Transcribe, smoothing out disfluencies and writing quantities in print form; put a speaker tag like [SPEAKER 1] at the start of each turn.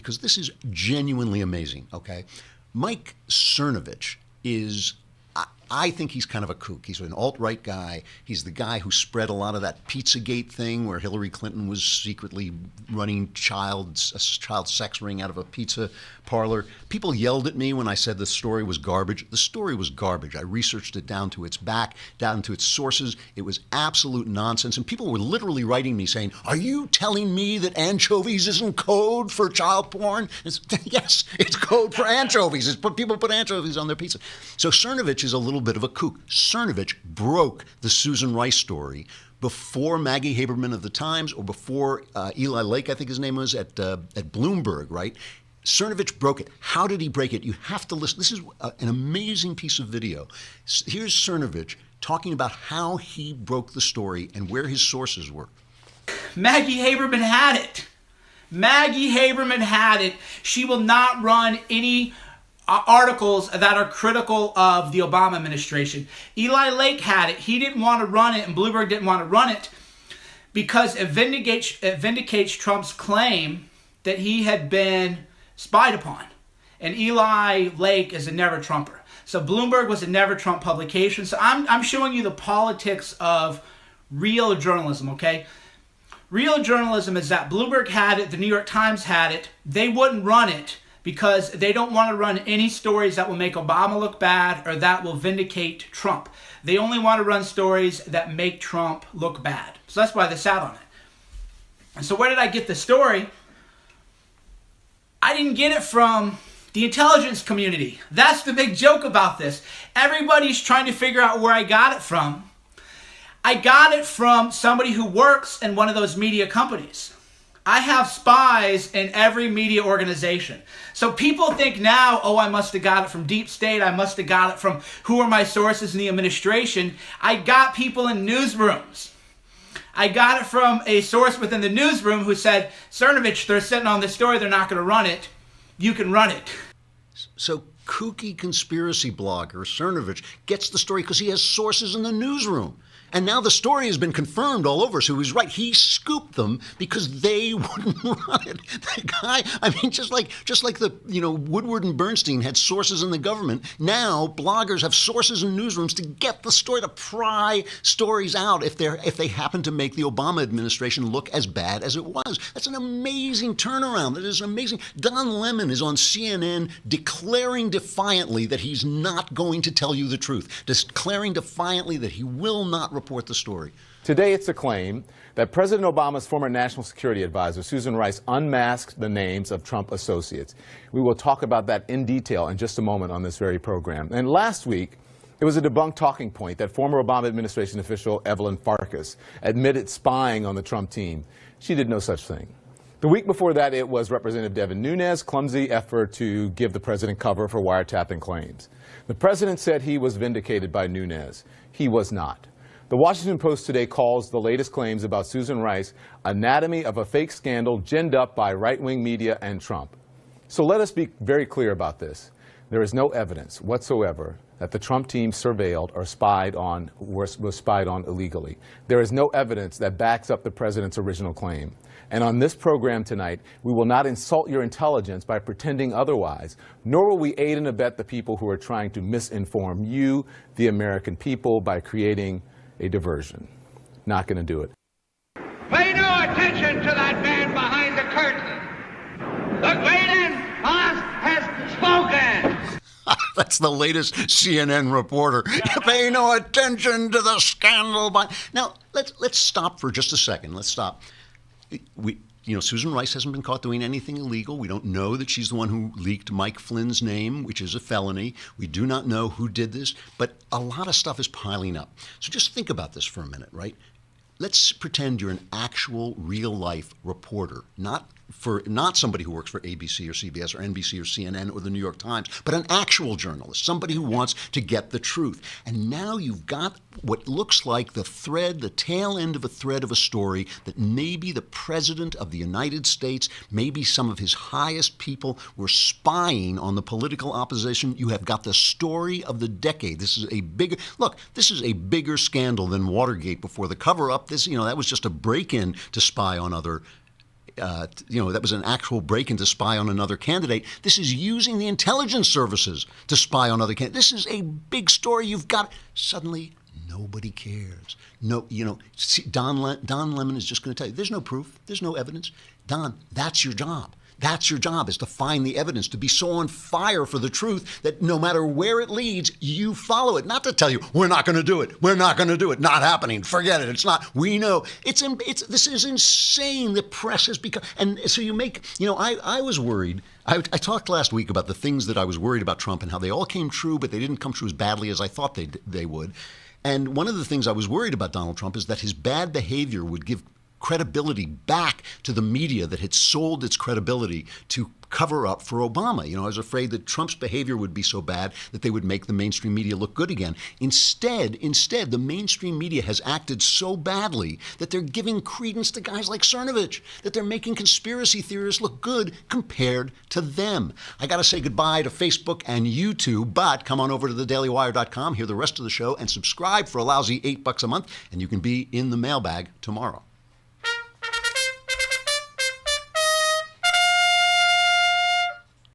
[SPEAKER 1] because this is genuinely amazing, okay? Mike Cernovich is, I think he's kind of a kook. He's an alt-right guy. He's the guy who spread a lot of that Pizzagate thing where Hillary Clinton was secretly running a child sex ring out of a pizza parlor. People yelled at me when I said the story was garbage. The story was garbage. I researched it down to its back, down to its sources. It was absolute nonsense. And people were literally writing me saying, are you telling me that anchovies isn't code for child porn? Yes, it's code for anchovies. People put anchovies on their pizza. So Cernovich is a little bit of a kook. Cernovich broke the Susan Rice story before Maggie Haberman of the Times or before Eli Lake, I think his name was, at Bloomberg, right? Cernovich broke it. How did he break it? You have to listen. This is an amazing piece of video. Here's Cernovich talking about how he broke the story and where his sources were.
[SPEAKER 2] Maggie Haberman had it. Maggie Haberman had it. She will not run any articles that are critical of the Obama administration. Eli Lake had it. He didn't want to run it, and Bloomberg didn't want to run it because it vindicates Trump's claim that he had been spied upon. And Eli Lake is a never Trumper. So Bloomberg was a never Trump publication. So I'm showing you the politics of real journalism, okay? Real journalism is that Bloomberg had it, the New York Times had it. They wouldn't run it because they don't want to run any stories that will make Obama look bad or that will vindicate Trump. They only want to run stories that make Trump look bad. So that's why they sat on it. And so where did I get the story? I didn't get it from the intelligence community. That's the big joke about this. Everybody's trying to figure out where I got it from. I got it from somebody who works in one of those media companies. I have spies in every media organization. So people think now, oh, I must have got it from Deep State. I must have got it from who are my sources in the administration. I got people in newsrooms. I got it from a source within the newsroom who said, Cernovich, they're sitting on this story. They're not going to run it. You can run it.
[SPEAKER 1] So kooky conspiracy blogger Cernovich gets the story because he has sources in the newsroom. And now the story has been confirmed all over, so he was right. He scooped them because they wouldn't run it. The guy, I mean, just like the, Woodward and Bernstein had sources in the government, now bloggers have sources in newsrooms to get the story, to pry stories out if they happen to make the Obama administration look as bad as it was. That's an amazing turnaround. That is amazing. Don Lemon is on CNN declaring defiantly that he's not going to tell you the truth, declaring defiantly that he will not report the story.
[SPEAKER 3] Today, it's a claim that President Obama's former national security advisor, Susan Rice, unmasked the names of Trump associates. We will talk about that in detail in just a moment on this very program. And last week, it was a debunked talking point that former Obama administration official Evelyn Farkas admitted spying on the Trump team. She did no such thing. The week before that, it was Representative Devin Nunes' clumsy effort to give the president cover for wiretapping claims. The president said he was vindicated by Nunes. He was not. The Washington Post today calls the latest claims about Susan Rice anatomy of a fake scandal ginned up by right-wing media and Trump. So let us be very clear about this. There is no evidence whatsoever that the Trump team surveilled or was spied on illegally. There is no evidence that backs up the president's original claim. And on this program tonight, we will not insult your intelligence by pretending otherwise, nor will we aid and abet the people who are trying to misinform you, the American people, by creating a diversion. Not going to do it.
[SPEAKER 4] Pay no attention to that man behind the curtain. The great boss has spoken.
[SPEAKER 1] That's the latest CNN reporter. Pay no attention to the scandal. Now, let's stop for just a second. Let's stop. Susan Rice hasn't been caught doing anything illegal. We don't know that she's the one who leaked Mike Flynn's name, which is a felony. We do not know who did this, but a lot of stuff is piling up. So just think about this for a minute, right? Let's pretend you're an actual real-life reporter, not somebody who works for ABC or CBS or NBC or CNN or the New York Times, but an actual journalist, somebody who wants to get the truth. And now you've got what looks like the tail end of a thread of a story that maybe the President of the United States, maybe some of his highest people were spying on the political opposition. You have got the story of the decade. This is a bigger scandal than Watergate before the cover-up. That was just a break-in to spy on other that was an actual break-in to spy on another candidate. This is using the intelligence services to spy on other candidates. This is a big story. You've got suddenly nobody cares. No, Don Lemon is just going to tell you there's no proof, there's no evidence. Don, that's your job. That's your job, is to find the evidence, to be so on fire for the truth that no matter where it leads, you follow it. Not to tell you, we're not going to do it. We're not going to do it. Not happening. Forget it. It's not. We know. This is insane. The press has become, and so you make, I was worried. I talked last week about the things that I was worried about Trump and how they all came true, but they didn't come true as badly as I thought they would. And one of the things I was worried about Donald Trump is that his bad behavior would give credibility back to the media that had sold its credibility to cover up for Obama. I was afraid that Trump's behavior would be so bad that they would make the mainstream media look good again. Instead, the mainstream media has acted so badly that they're giving credence to guys like Cernovich, that they're making conspiracy theorists look good compared to them. I got to say goodbye to Facebook and YouTube, but come on over to thedailywire.com, hear the rest of the show, and subscribe for a lousy $8 a month, and you can be in the mailbag tomorrow.